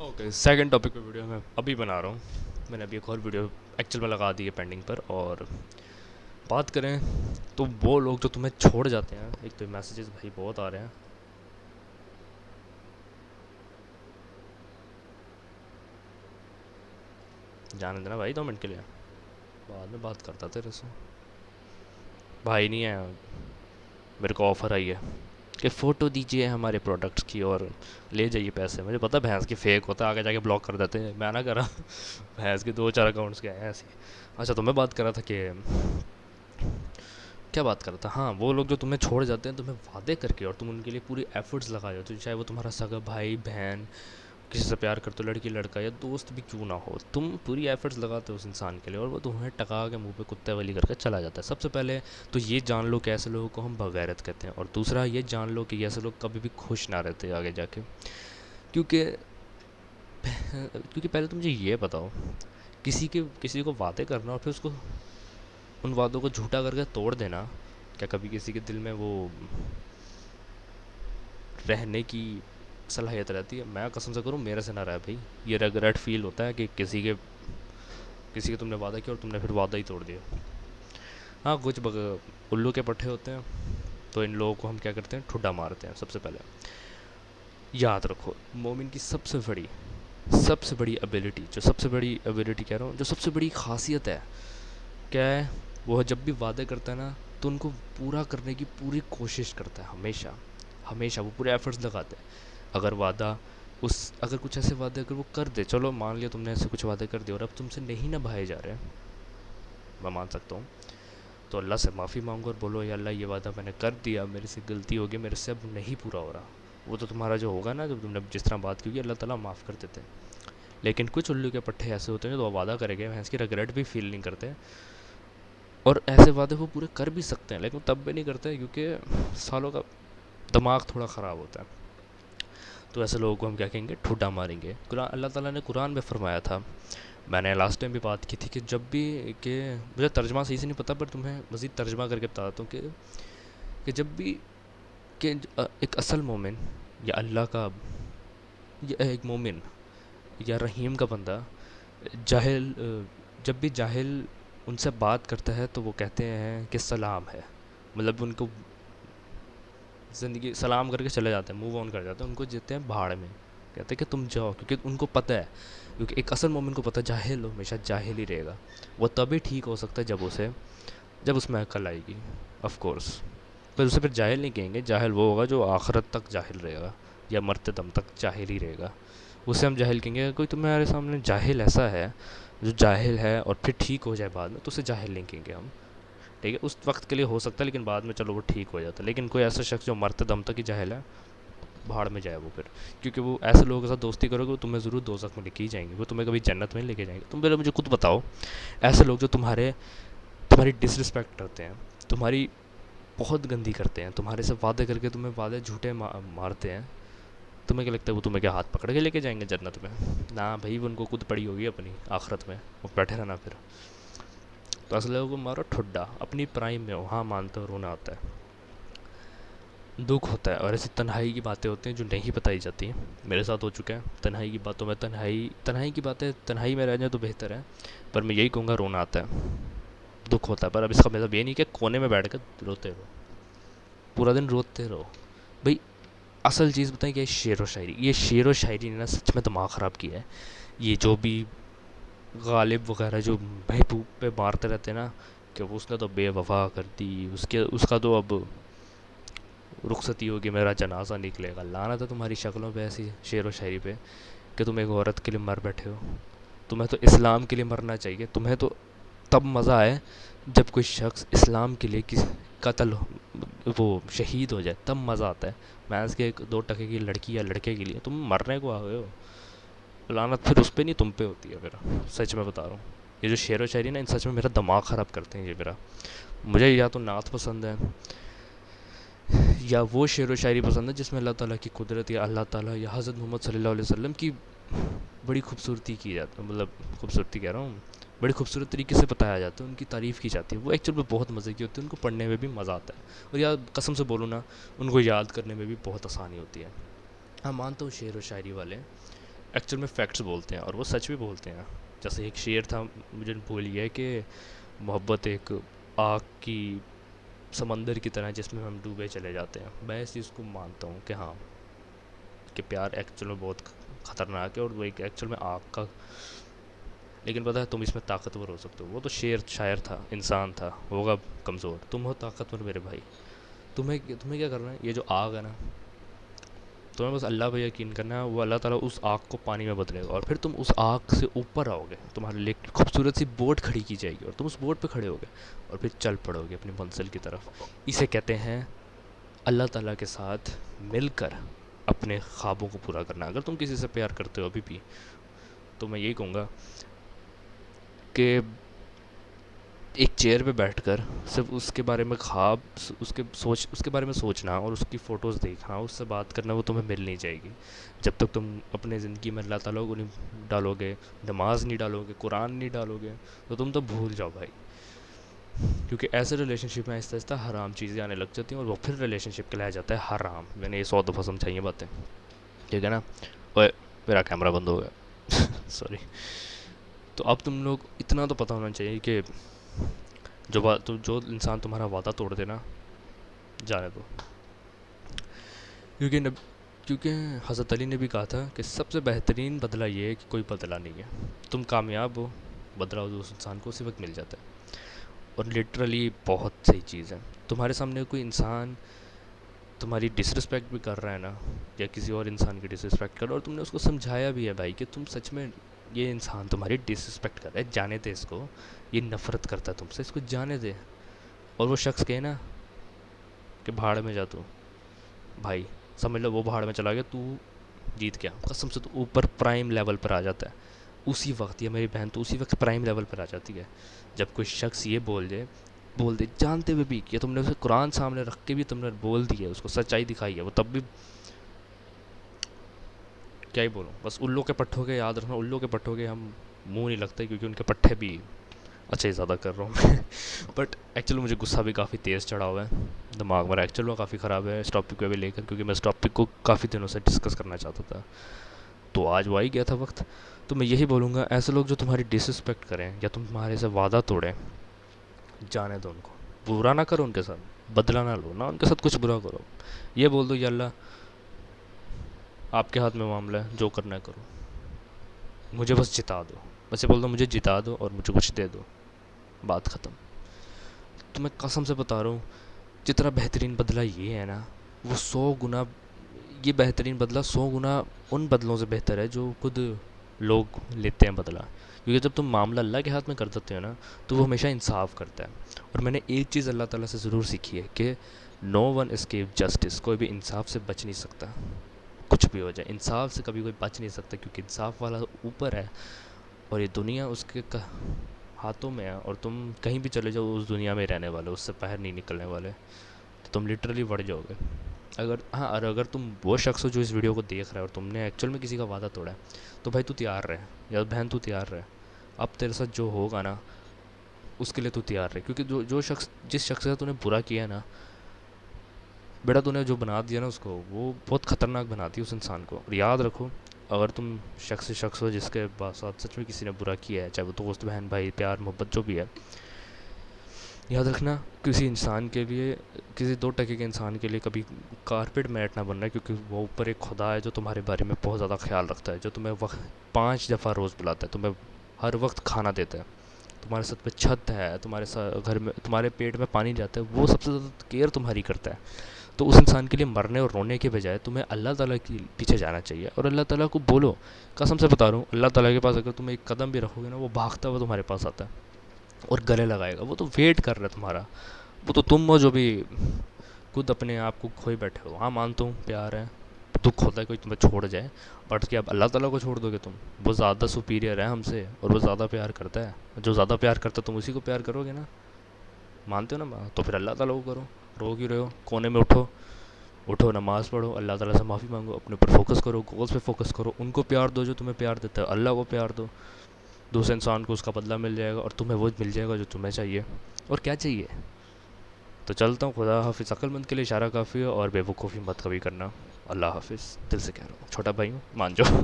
Okay, second topic پہ video میں ابھی بنا رہا ہوں. میں نے ابھی ایک اور ویڈیو ایکچوئل میں لگا دی ہے پینڈنگ پر. اور بات کریں تو وہ لوگ جو تمہیں چھوڑ جاتے ہیں، ایک تو میسیجز بھائی بہت آ رہے ہیں. جانے دینا بھائی 2 منٹ کے لیے، بعد میں بات کرتا تیرے سے. بھائی نہیں ہے، میرے کو آفر آئی ہے کہ فوٹو دیجیے ہمارے پروڈکٹس کی اور لے جائیے پیسے. مجھے پتا بھینس کی فیک ہوتا ہے، آگے جا کے بلاک کر دیتے ہیں. میں نہ کرا بھینس کے 2 4 اکاؤنٹس کے ہیں ایسے. اچھا، تو میں بات کر رہا تھا کہ کیا بات کر رہا تھا. ہاں، وہ لوگ جو تمہیں چھوڑ جاتے ہیں تمہیں وعدے کر کے، اور تم ان کے لیے پوری ایفرٹس لگائے ہو، تو چاہے وہ تمہارا سگا بھائی بہن، کسی سے پیار کرتے ہو، لڑکی لڑکا یا دوست بھی کیوں نہ ہو، تم پوری ایفرٹس لگاتے ہو اس انسان کے لیے، اور وہ تمہیں ٹکا کے منہ پہ کتے والی کر کے چلا جاتا ہے. سب سے پہلے تو یہ جان لو کہ ایسے لوگوں کو ہم بغیرت کہتے ہیں. اور دوسرا یہ جان لو کہ ایسے لوگ کبھی بھی خوش نہ رہتے آگے جا کے. کیونکہ کیونکہ پہلے تم مجھے یہ بتاؤ، کسی کو وعدے کرنا اور پھر اس کو ان وعدوں کو جھوٹا کر کے توڑ دینا، کیا کبھی کسی کے دل میں وہ رہنے کی صلاحیت رہتی ہے؟ میں قسم سے کروں میرے سے نہ رہا بھائی. یہ ریگریٹ فیل ہوتا ہے کہ کسی کے تم نے وعدہ کیا اور تم نے پھر وعدہ ہی توڑ دیا. ہاں، کچھ الو کے پٹھے ہوتے ہیں، تو ان لوگوں کو ہم کیا کرتے ہیں، ٹھڈا مارتے ہیں. سب سے پہلے یاد رکھو، مومن کی سب سے بڑی ابیلٹی، جو سب سے بڑی ابیلٹی کہہ رہا ہوں، جو سب سے بڑی خاصیت ہے، کیا ہے وہ؟ جب بھی وعدے کرتا ہے نا تو ان کو پورا کرنے کی پوری کوشش کرتا ہے. ہمیشہ ہمیشہ وہ پورے ایفرٹس لگاتے ہیں. اگر کچھ ایسے وعدے اگر وہ کر دے، چلو مان لیا تم نے ایسے کچھ وعدے کر دے اور اب تم سے نہیں نبھائے جا رہے، میں مان سکتا ہوں، تو اللہ سے معافی مانگو اور بولو یا اللہ یہ وعدہ میں نے کر دیا، میرے سے غلطی ہوگی، میرے سے اب نہیں پورا ہو رہا. وہ تو تمہارا جو ہوگا نا، جب تم نے جس طرح بات کی ہوگی، اللہ تعالیٰ معاف کر دیتے ہیں. لیکن کچھ الو کے پٹھے ایسے ہوتے ہیں جو وعدہ کرے گئے ہیں، اس کی ریگریٹ بھی فیل نہیں کرتے. اور ایسے وعدے وہ پورے کر بھی سکتے ہیں لیکن تب بھی نہیں کرتے کیونکہ سالوں کا دماغ تھوڑا خراب ہوتا ہے. تو ایسے لوگوں کو ہم کیا کہیں گے، ٹھوڈا ماریں گے. اللہ تعالیٰ نے قرآن میں فرمایا تھا، میں نے لاسٹ ٹائم بھی بات کی تھی کہ جب بھی کہ مجھے ترجمہ صحیح سے نہیں پتہ، پر تمہیں مزید ترجمہ کر کے بتاتا ہوں کہ جب بھی کہ ایک اصل مومن یا اللہ کا یا ایک مومن یا رحیم کا بندہ جاہل جب بھی جاہل ان سے بات کرتا ہے تو وہ کہتے ہیں کہ سلام ہے. مطلب ان کو زندگی سلام کر کے چلے جاتے ہیں، موو آن کر جاتے ہیں، ان کو جیتے ہیں بھاڑ میں. کہتے ہیں کہ تم جاؤ، کیونکہ ان کو پتہ ہے، کیونکہ ایک اصل مومن کو پتہ ہے جاہل ہمیشہ جاہل ہی رہے گا. وہ تبھی ٹھیک ہو سکتا ہے جب اس میں عقل آئے گی. آف کورس پھر اسے پھر جاہل نہیں کہیں گے. جاہل وہ ہوگا جو آخرت تک جاہل رہے گا یا مرتے دم تک جاہل ہی رہے گا. اسے ہم جاہل کہیں گے. کوئی تمہارے سامنے جاہل ایسا ہے جو جاہل ہے اور پھر ٹھیک ہو جائے بعد میں، تو اسے جاہل نہیں کہیں گے ہم. ٹھیک ہے، اس وقت کے لیے ہو سکتا ہے لیکن بعد میں چلو وہ ٹھیک ہو جاتا ہے. لیکن کوئی ایسا شخص جو مرتے دم تک ہی جاہل ہے، بھاڑ میں جائے وہ پھر. کیونکہ وہ ایسے لوگوں کے ساتھ دوستی کرو گے وہ تمہیں ضرور دوزخ میں لے کے ہی جائیں گے، وہ تمہیں کبھی جنت میں لے کے جائیں گے. تم پہلے مجھے خود بتاؤ، ایسے لوگ جو تمہاری ڈس رسپیکٹ کرتے ہیں، تمہاری بہت گندی کرتے ہیں، تمہارے سے وعدے کر کے تمہیں وعدے جھوٹے مارتے ہیں، تمہیں کیا لگتا ہے وہ تمہیں کیا ہاتھ پکڑ کے لے کے جائیں گے جنت میں؟ نہ بھائی، وہ ان کو خود پڑی ہوگی اپنی آخرت میں، وہ بیٹھے رہنا پھر. تو اصل لوگوں کو مارو ٹھڈا، اپنی پرائم میں ہو، ہاں مانتے ہو رونا آتا ہے، دکھ ہوتا ہے، اور ایسی تنہائی کی باتیں ہوتی ہیں جو نہیں بتائی جاتی ہیں. میرے ساتھ ہو چکا ہے تنہائی کی باتوں میں. تنہائی کی باتیں تنہائی میں رہ جائیں تو بہتر ہے، پر میں یہی کہوں گا رونا آتا ہے، دکھ ہوتا ہے. پر اب اس کا مطلب یہ نہیں کہ کونے میں بیٹھ کر روتے رہو، پورا دن روتے رہو. بھائی اصل چیز بتائیں کہ یہ شعر و شاعری نے نا سچ میں دماغ خراب کیا ہے. یہ جو بھی غالب وغیرہ جو محبوب پہ مارتے رہتے ہیں نا کہ اس نے تو بے وفا کر دی، اس کا تو اب رخصتی ہوگی، میرا جنازہ نکلے گا. لعنت ہے تمہاری شکلوں پہ ایسی شعر و شاعری پہ کہ تم ایک عورت کے لیے مر بیٹھے ہو. تمہیں تو اسلام کے لیے مرنا چاہیے. تمہیں تو تب مزہ آئے جب کوئی شخص اسلام کے لیے قتل وہ شہید ہو جائے، تب مزہ آتا ہے. محض کے 2 ٹکے کی لڑکی یا لڑکے کے لیے تم مرنے کو آ گئے ہو. لعنت پھر اس پہ نہیں تم پہ ہوتی ہے پھر. سچ میں بتا رہا ہوں، یہ جو شعر و شاعری نا ان سچ میں میرا دماغ خراب کرتے ہیں. یہ میرا مجھے یا تو نعت پسند ہے یا وہ شعر و شاعری پسند ہے جس میں اللہ تعالیٰ کی قدرت یا اللہ تعالیٰ یا حضرت محمد صلی اللہ علیہ وسلم کی بڑی خوبصورتی کی جاتی ہے. مطلب خوبصورتی کہہ رہا ہوں، بڑی خوبصورت طریقے سے بتایا جاتا ہے، ان کی تعریف کی جاتی ہے. وہ ایکچوئل میں بہت مزے کی ہوتی ہے، ان کو پڑھنے میں بھی مزہ آتا ہے. اور یا قسم سے بولوں نا، ان کو یاد کرنے میں بھی بہت آسانی ہوتی ہے. ہاں مانتا ہوں شعر و شاعری والے ایکچوئل میں فیکٹس بولتے ہیں اور وہ سچ بھی بولتے ہیں. جیسے ایک شعر تھا, مجھے بھول گیا ہے, کہ محبت ایک آگ کی سمندر کی طرح جس میں ہم ڈوبے چلے جاتے ہیں. میں اس چیز کو مانتا ہوں کہ ہاں, کہ پیار ایکچوئل میں بہت خطرناک ہے اور وہ ایک ایکچوئل میں آگ کا, لیکن پتہ ہے تم اس میں طاقتور ہو سکتے ہو. وہ تو شاعر تھا, انسان تھا, ہوگا کمزور. تم ہو طاقتور میرے بھائی. تمہیں کیا کرنا ہے, یہ جو آگ ہے نا, تمہیں بس اللہ پہ یقین کرنا ہے. وہ اللہ تعالیٰ اس آگ کو پانی میں بدلے گا اور پھر تم اس آگ سے اوپر آؤ گے. تمہارے لیے ایک خوبصورت سی بوٹ کھڑی کی جائے گی اور تم اس بوٹ پہ کھڑے ہو گے اور پھر چل پڑو گے اپنی منزل کی طرف. اسے کہتے ہیں اللہ تعالیٰ کے ساتھ مل کر اپنے خوابوں کو پورا کرنا. اگر تم کسی سے پیار کرتے ہو ابھی بھی, تو میں یہی کہوں گا کہ ایک چیئر پہ بیٹھ کر صرف اس کے بارے میں خواب, اس کے بارے میں سوچنا اور اس کی فوٹوز دیکھنا, اس سے بات کرنا, وہ تمہیں مل نہیں جائے گی جب تک تم اپنے زندگی میں اللہ تعالیٰ کو نہیں ڈالو گے, نماز نہیں ڈالو گے, قرآن نہیں ڈالو گے, تو تم تو بھول جاؤ بھائی. کیونکہ ایسے ریلیشن شپ میں آہستہ آہستہ حرام چیزیں آنے لگ جاتی ہیں اور وہ پھر ریلیشن شپ کہلایا جاتا ہے حرام. میں نے یہ 100 دفعہ سمجھائی ہیں باتیں, ٹھیک ہے نا. اوے میرا کیمرہ بند ہو گیا سوری. تو اب تم لوگ اتنا تو پتہ ہونا چاہیے کہ جو انسان تمہارا وعدہ توڑ دے نا, جانے دو. کیونکہ حضرت علی نے بھی کہا تھا کہ سب سے بہترین بدلہ یہ ہے کہ کوئی بدلہ نہیں ہے. تم کامیاب ہو, بدلہ اس انسان کو اسی وقت مل جاتا ہے. اور لٹرلی بہت صحیح چیز ہے. تمہارے سامنے کوئی انسان تمہاری ڈس رسپیکٹ بھی کر رہا ہے نا, یا کسی اور انسان کی ڈس رسپیکٹ کر رہا ہے, اور تم نے اس کو سمجھایا بھی ہے بھائی کہ تم سچ میں یہ انسان تمہاری ڈس رسپیکٹ کر رہا ہے, جانے دے اس کو, یہ نفرت کرتا ہے تم سے, اس کو جانے دے. اور وہ شخص کہے نا کہ بھاڑ میں جا تو, بھائی سمجھ لو وہ بھاڑ میں چلا گیا, تو جیت گیا قسم سے. تو اوپر پرائم لیول پر آ جاتا ہے اسی وقت. یہ میری بہن تو اسی وقت پرائم لیول پر آ جاتی ہے جب کوئی شخص یہ بول دے جانتے ہوئے بھی, کہ تم نے اسے قرآن سامنے رکھ کے بھی تم نے بول دی ہے, اس کو سچائی دکھائی ہے, وہ تب بھی کیا ہی بولوں. بس الو کے پٹھوں کے یاد رکھنا, الو کے پٹھوں کے ہم منہ نہیں لگتے کیونکہ ان کے پٹھے بھی, اچھا ہی زیادہ کر رہا ہوں میں بٹ ایکچولی مجھے غصہ بھی کافی تیز چڑھا ہوا ہے, دماغ میرا ایکچولی میں کافی خراب ہے اس ٹاپک کو بھی لے کر, کیونکہ میں اس ٹاپک کو کافی دنوں سے ڈسکس کرنا چاہتا تھا, تو آج وہ آ گیا تھا وقت. تو میں یہی بولوں گا, ایسے لوگ جو تمہاری ڈس رسپیکٹ کریں یا تمہارے سے وعدہ توڑیں, جانے دو ان کو. برا نہ کرو ان کے ساتھ, بدلہ نہ لو نہ ان کے ساتھ کچھ برا کرو. یہ بول دو یا اللہ آپ کے ہاتھ میں معاملہ ہے, جو کرنا ہے کرو, مجھے بس جتا دو. بس یہ بول دو مجھے جتا دو اور مجھے کچھ دے دو, بات ختم. تو میں قسم سے بتا رہا ہوں, جتنا بہترین بدلہ یہ ہے نا, وہ 100 گنا, یہ بہترین بدلہ 100 گنا ان بدلوں سے بہتر ہے جو خود لوگ لیتے ہیں بدلہ. کیونکہ جب تم معاملہ اللہ کے ہاتھ میں کر دیتے ہو نا, تو وہ ہمیشہ انصاف کرتا ہے. اور میں نے ایک چیز اللہ تعالیٰ سے ضرور سیکھی ہے کہ نو ون اسکیپ جسٹس, کوئی بھی انصاف سے بچ نہیں سکتا. کچھ بھی ہو جائے انصاف سے کبھی کوئی بچ نہیں سکتا, کیونکہ انصاف والا اوپر ہے اور یہ دنیا اس کے ہاتھوں میں ہے. اور تم کہیں بھی چلے جاؤ اس دنیا میں رہنے والے, اس سے باہر نہیں نکلنے والے, تو تم لٹرلی بڑھ جاؤ گے. اور اگر تم وہ شخص ہو جو اس ویڈیو کو دیکھ رہا ہے اور تم نے ایکچوئل میں کسی کا وعدہ توڑا ہے, تو بھائی تو تیار رہے, یا بہن تو تیار رہے. اب تیرے ساتھ جو ہوگا نا اس کے لیے تو تیار رہے, کیونکہ جس شخص سے تو نے برا کیا ہے نا بیٹا, تو نے جو بنا دیا نا اس کو, وہ بہت خطرناک بناتی ہے اس انسان کو. اور یاد رکھو, اگر تم شخص ہو جس کے ساتھ سچ میں کسی نے برا کیا ہے, چاہے وہ دوست, بہن, بھائی, پیار, محبت جو بھی ہے, یاد رکھنا کسی انسان کے لیے, کسی 2 ٹکے کے انسان کے لیے کبھی کارپیٹ میٹ نہ بننا ہے. کیونکہ وہ اوپر ایک خدا ہے جو تمہارے بارے میں بہت زیادہ خیال رکھتا ہے, جو تمہیں 5 دفعہ روز بلاتا ہے, تمہیں ہر وقت کھانا دیتا ہے, تمہارے ساتھ پہ چھت ہے, تمہارے ساتھ گھر میں, تمہارے پیٹ میں پانی جاتا ہے, وہ سب سے زیادہ کیئر تمہاری کرتا ہے. تو اس انسان کے لیے مرنے اور رونے کے بجائے تمہیں اللہ تعالیٰ کے پیچھے جانا چاہیے, اور اللہ تعالیٰ کو بولو. قسم سے بتا رہا ہوں, اللہ تعالیٰ کے پاس اگر تم ایک قدم بھی رکھو گے نا, وہ بھاگتا ہوا تمہارے پاس آتا ہے اور گلے لگائے گا. وہ تو ویٹ کر رہا ہے تمہارا. وہ تو تم ہو جو بھی خود اپنے آپ کو کھوئے بیٹھے ہو. ہاں مانتا ہوں پیار ہے, دکھ ہوتا ہے کوئی تمہیں چھوڑ جائے, بٹ کہ اب اللہ تعالیٰ کو چھوڑ دو گے تم؟ وہ زیادہ سپیریئر ہے ہم سے, اور وہ زیادہ پیار کرتا ہے. جو زیادہ پیار کرتا ہے تم اسی کو پیار کرو گے نا, مانتے ہو نا؟ تو پھر اللہ تعالیٰ کو کرو. رو کیوں رہے ہو؟ کونے میں اٹھو, نماز پڑھو, اللہ تعالیٰ سے معافی مانگو, اپنے اوپر فوکس کرو, گولز پہ فوکس کرو, ان کو پیار دو جو تمہیں پیار دیتا ہے, اللہ کو پیار دو. دوسرے انسان کو اس کا بدلہ مل جائے گا, اور تمہیں وہ مل جائے گا جو تمہیں چاہیے. اور کیا چاہیے؟ تو چلتا ہوں, خدا حافظ. عقل مند کے لیے اشارہ کافی ہے, اور بے وقوفی مت کبھی کرنا. اللہ حافظ, دل سے کہہ رہا ہوں, چھوٹا بھائی ہوں, مان جاؤ.